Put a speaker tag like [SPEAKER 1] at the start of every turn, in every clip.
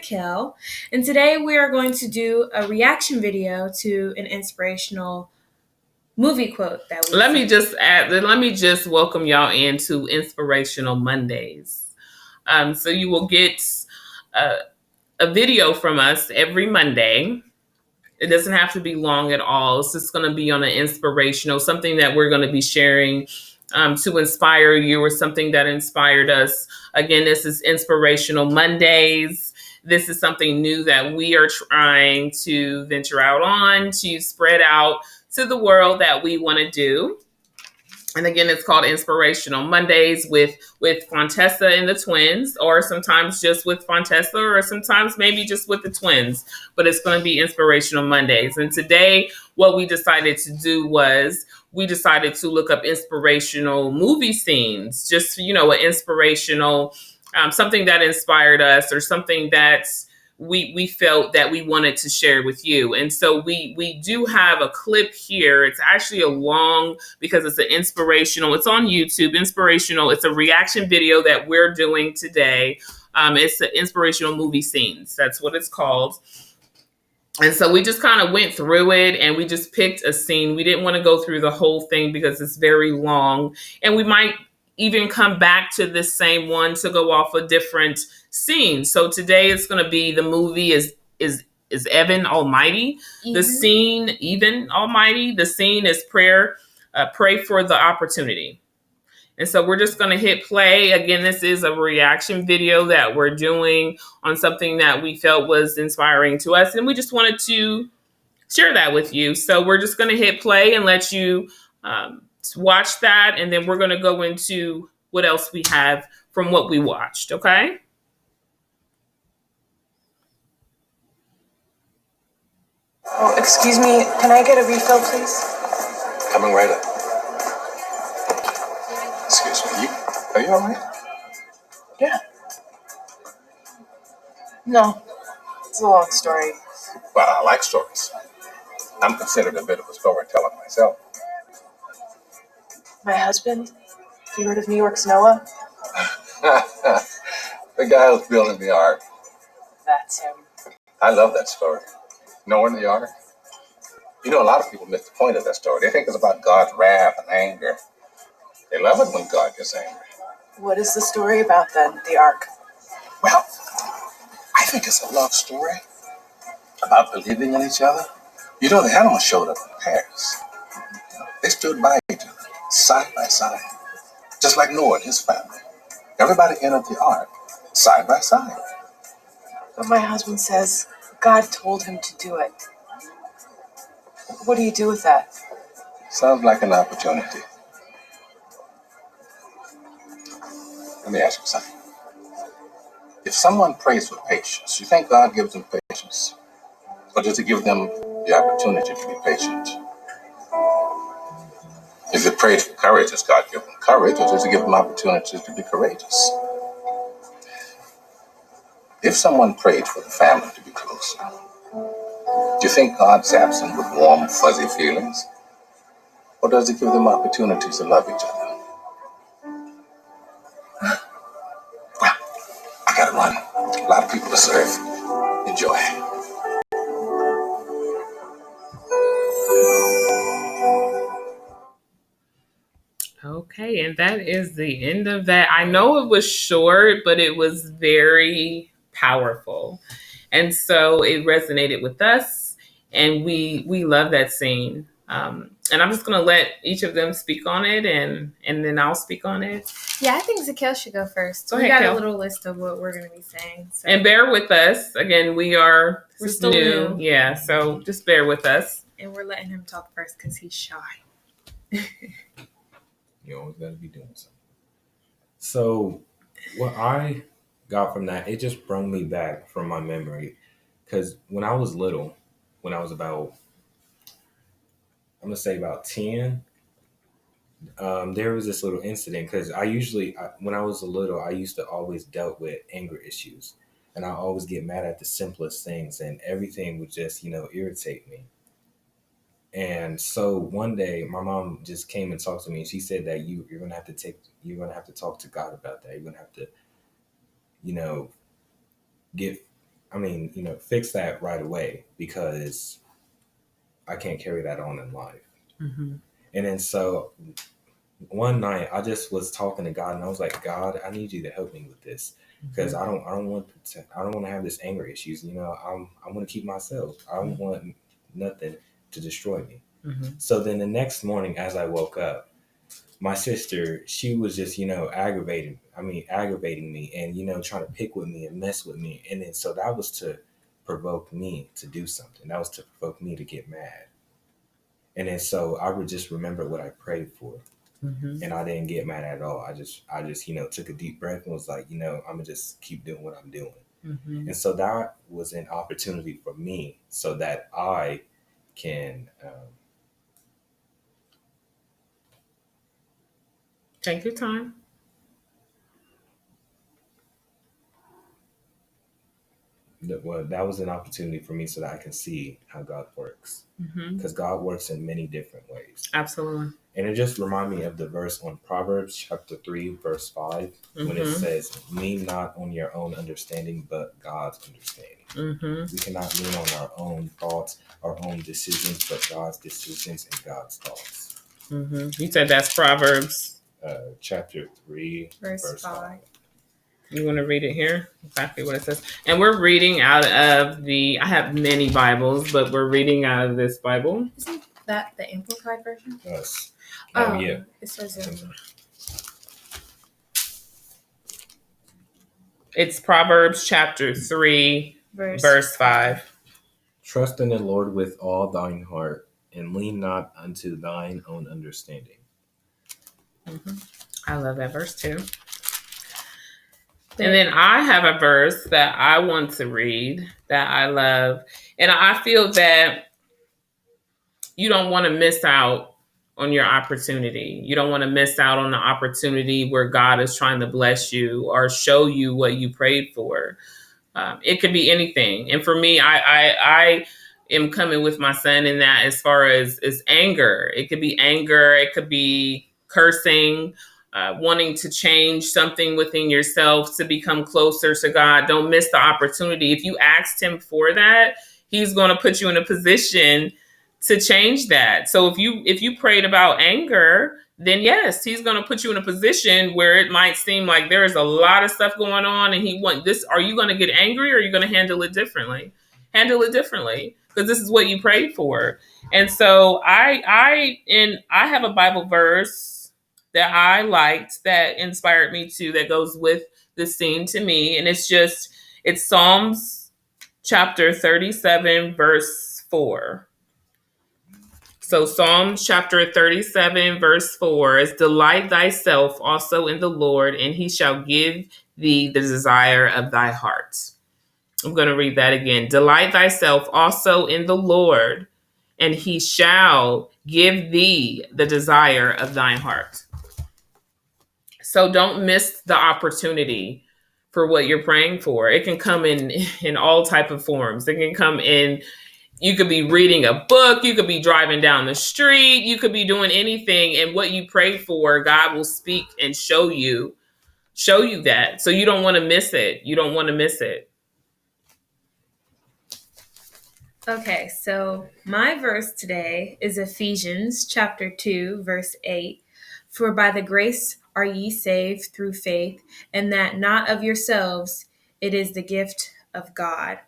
[SPEAKER 1] Nikhil, and today we are going to do a reaction video to an inspirational movie quote that we
[SPEAKER 2] Let me just welcome y'all into Inspirational Mondays. So you will get a video from us every Monday. It doesn't have to be long at all. It's just going to be on an inspirational, something that we're going to be sharing to inspire you or something that inspired us. Again, this is Inspirational Mondays. This is something new that we are trying to venture out on, to spread out to the world that we want to do. And again, it's called Inspirational Mondays with Fontessa&Twins, or sometimes just with Fontessa, or sometimes maybe just with the twins. But it's going to be Inspirational Mondays. And today, what we decided to do was we decided to look up inspirational movie scenes, just, an inspirational, something that inspired us or something that's we felt that we wanted to share with you. And so we do have a clip here. It's actually a long, because it's it's on YouTube, inspirational. It's a reaction video that we're doing today. It's the inspirational movie scenes. That's what it's called. And so we just kind of went through it and we just picked a scene. We didn't want to go through the whole thing because it's very long, and we might even come back to this same one to go off a different scene. So today it's going to be the movie is Evan Almighty. The scene, Even Almighty. The scene is prayer. Pray for the opportunity. And so we're just going to hit play. Again, this is a reaction video that we're doing on something that we felt was inspiring to us, and we just wanted to share that with you. So we're just going to hit play and let you watch that, and then we're going to go into what else we have from what we watched, okay?
[SPEAKER 3] Oh, excuse me, can I get a refill, please?
[SPEAKER 4] Coming right up. Excuse me, are you all right?
[SPEAKER 3] Yeah. No, it's a long story.
[SPEAKER 4] Well, I like stories. I'm considered a bit of a storyteller myself.
[SPEAKER 3] My husband, you heard of New York's Noah?
[SPEAKER 4] The guy who's building the ark.
[SPEAKER 3] That's him.
[SPEAKER 4] I love that story. Noah in the ark. A lot of people miss the point of that story. They think it's about God's wrath and anger. They love it when God gets angry.
[SPEAKER 3] What is the story about then, the ark?
[SPEAKER 4] Well, I think it's a love story about believing in each other. The animals showed up in pairs. They stood by each other, side by side, just like Noah and his family. Everybody entered the ark, side by side.
[SPEAKER 3] But my husband says God told him to do it. What do you do with that?
[SPEAKER 4] Sounds like an opportunity. Let me ask you something. If someone prays for patience, you think God gives them patience? Or does he give them the opportunity to be patient? If they prayed for courage, does God give them courage, or does he give them opportunities to be courageous? If someone prayed for the family to be closer, do you think God zaps them with warm, fuzzy feelings? Or does he give them opportunities to love each other? Well, I gotta run. A lot of people to serve. Enjoy.
[SPEAKER 2] Okay, and that is the end of that. I know it was short, but it was very powerful. And so it resonated with us, and we love that scene. And I'm just going to let each of them speak on it, and then I'll speak on it.
[SPEAKER 1] Yeah, I think Zakiel should go first.
[SPEAKER 2] Go
[SPEAKER 1] we
[SPEAKER 2] ahead,
[SPEAKER 1] got
[SPEAKER 2] Kel.
[SPEAKER 1] a little list of what we're going to be saying. So.
[SPEAKER 2] And bear with us. Again, we're
[SPEAKER 1] still new.
[SPEAKER 2] Yeah, so just bear with us.
[SPEAKER 1] And we're letting him talk first because he's shy.
[SPEAKER 5] You always got to be doing something. So what I got from that, it just brought me back from my memory. Because when I was little, when I was about, I'm going to say about 10, there was this little incident. Because when I was little, I used to always dealt with anger issues. And I always get mad at the simplest things. And everything would just, irritate me. And so one day my mom just came and talked to me, and she said that you're going to have to talk to God about that. You're going to have to, fix that right away, because I can't carry that on in life.
[SPEAKER 2] Mm-hmm.
[SPEAKER 5] And then so one night I just was talking to God, and I was like, God, I need you to help me with this, because I don't want to have this anger issues. I want to keep myself. I don't want nothing to destroy me.
[SPEAKER 2] Mm-hmm.
[SPEAKER 5] So then the next morning, as I woke up, my sister, she was just, aggravating me, and, trying to pick with me and mess with me. And then so that was to provoke me to do something. That was to provoke me to get mad. And then so I would just remember what I prayed for.
[SPEAKER 2] Mm-hmm.
[SPEAKER 5] And I didn't get mad at all. I just, took a deep breath and was like, I'm going to just keep doing what I'm doing.
[SPEAKER 2] Mm-hmm.
[SPEAKER 5] And so that was an opportunity for me, so that I can
[SPEAKER 2] Take your time.
[SPEAKER 5] that was an opportunity for me, so that I can see how God works.
[SPEAKER 2] Mm-hmm.
[SPEAKER 5] Because God works in many different ways.
[SPEAKER 2] Absolutely.
[SPEAKER 5] And it just reminded me of the verse on Proverbs chapter 3, verse 5, when it says, lean not on your own understanding, but God's understanding.
[SPEAKER 2] Mm-hmm.
[SPEAKER 5] We cannot lean on our own thoughts, our own decisions, but God's decisions and God's thoughts.
[SPEAKER 2] Mm-hmm. You said that's Proverbs
[SPEAKER 5] chapter 3, verse 5.
[SPEAKER 2] You want to read it here? Exactly what it says. And we're reading out of I have many Bibles, but we're reading out of this Bible.
[SPEAKER 1] Isn't that the Amplified version?
[SPEAKER 5] Yes.
[SPEAKER 1] Oh,
[SPEAKER 5] yeah.
[SPEAKER 1] It says
[SPEAKER 2] It's Proverbs chapter 3, verse 5.
[SPEAKER 5] Trust in the Lord with all thine heart, and lean not unto thine own understanding.
[SPEAKER 2] Mm-hmm. I love that verse too. And then I have a verse that I want to read that I love. And I feel that you don't want to miss out on your opportunity. You don't want to miss out on the opportunity where God is trying to bless you or show you what you prayed for. It could be anything. And for me, I am coming with my son in that, as far as anger. It could be anger. It could be cursing, wanting to change something within yourself to become closer to God. Don't miss the opportunity. If you asked him for that, he's going to put you in a position to change that. So if you prayed about anger, then yes, he's going to put you in a position where it might seem like there is a lot of stuff going on, and he wants this. Are you going to get angry, or are you going to handle it differently? Handle it differently, because this is what you prayed for. And so I have a Bible verse that I liked, that inspired me too, that goes with the scene to me. And it's Psalms chapter 37, verse 4. So Psalms chapter 37, verse 4 is, delight thyself also in the Lord, and he shall give thee the desire of thy heart. I'm going to read that again. Delight thyself also in the Lord, and he shall give thee the desire of thine heart. So don't miss the opportunity for what you're praying for. It can come in all type of forms. It can come in, you could be reading a book, you could be driving down the street, you could be doing anything, and what you pray for, God will speak and show you that. So you don't want to miss it. You don't want to miss it.
[SPEAKER 1] Okay, so my verse today is Ephesians chapter 2, verse 8. For by the grace are ye saved through faith, and that not of yourselves, it is the gift of God.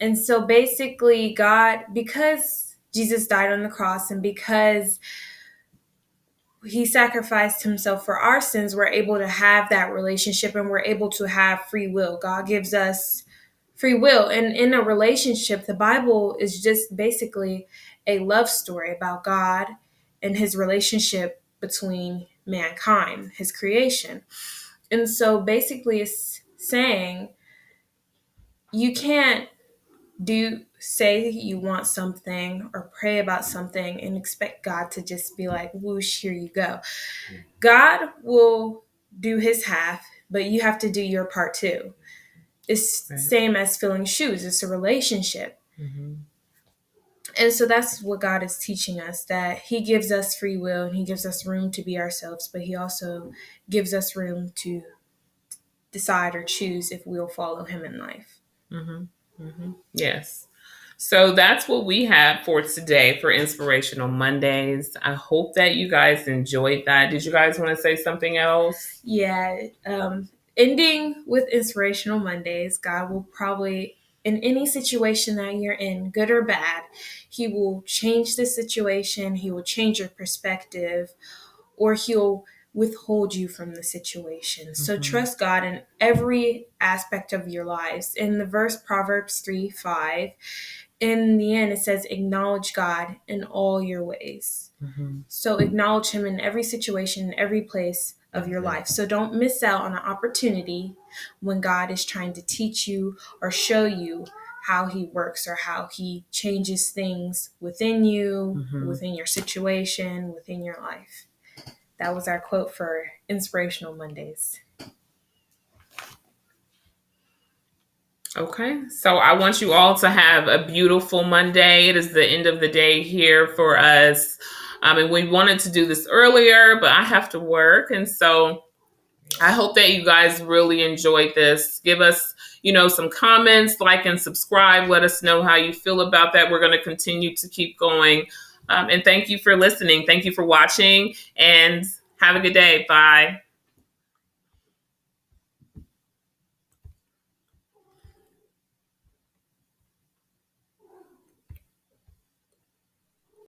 [SPEAKER 1] And so basically, God, because Jesus died on the cross and because he sacrificed himself for our sins, we're able to have that relationship, and we're able to have free will. God gives us free will. And in a relationship, the Bible is just basically a love story about God and his relationship between mankind, his creation. And so basically it's saying you can't say you want something or pray about something and expect God to just be like, whoosh, here you go. God will do his half, but you have to do your part too. It's right. Same as filling shoes. It's a relationship. Mm-hmm. And so that's what God is teaching us, that he gives us free will and he gives us room to be ourselves, but he also gives us room to decide or choose if we'll follow him in life.
[SPEAKER 2] Mm-hmm. Yes. So that's what we have for today for Inspirational Mondays. I hope that you guys enjoyed that. Did you guys want to say something else?
[SPEAKER 1] Yeah. Ending with Inspirational Mondays, God will probably, in any situation that you're in, good or bad, He will change the situation, He will change your perspective, or He'll withhold you from the situation. So trust God in every aspect of your lives. In the verse Proverbs 3:5, in the end, it says, acknowledge God in all your ways. So acknowledge Him in every situation, in every place of your life. So don't miss out on an opportunity when God is trying to teach you or show you how He works or how He changes things within you, within your situation, within your life. That was our quote for Inspirational Mondays.
[SPEAKER 2] Okay, so I want you all to have a beautiful Monday. It is the end of the day here for us. And we wanted to do this earlier, but I have to work. And so I hope that you guys really enjoyed this. Give us, some comments, like and subscribe. Let us know how you feel about that. We're going to continue to keep going. And thank you for listening. Thank you for watching, and have a good day. Bye.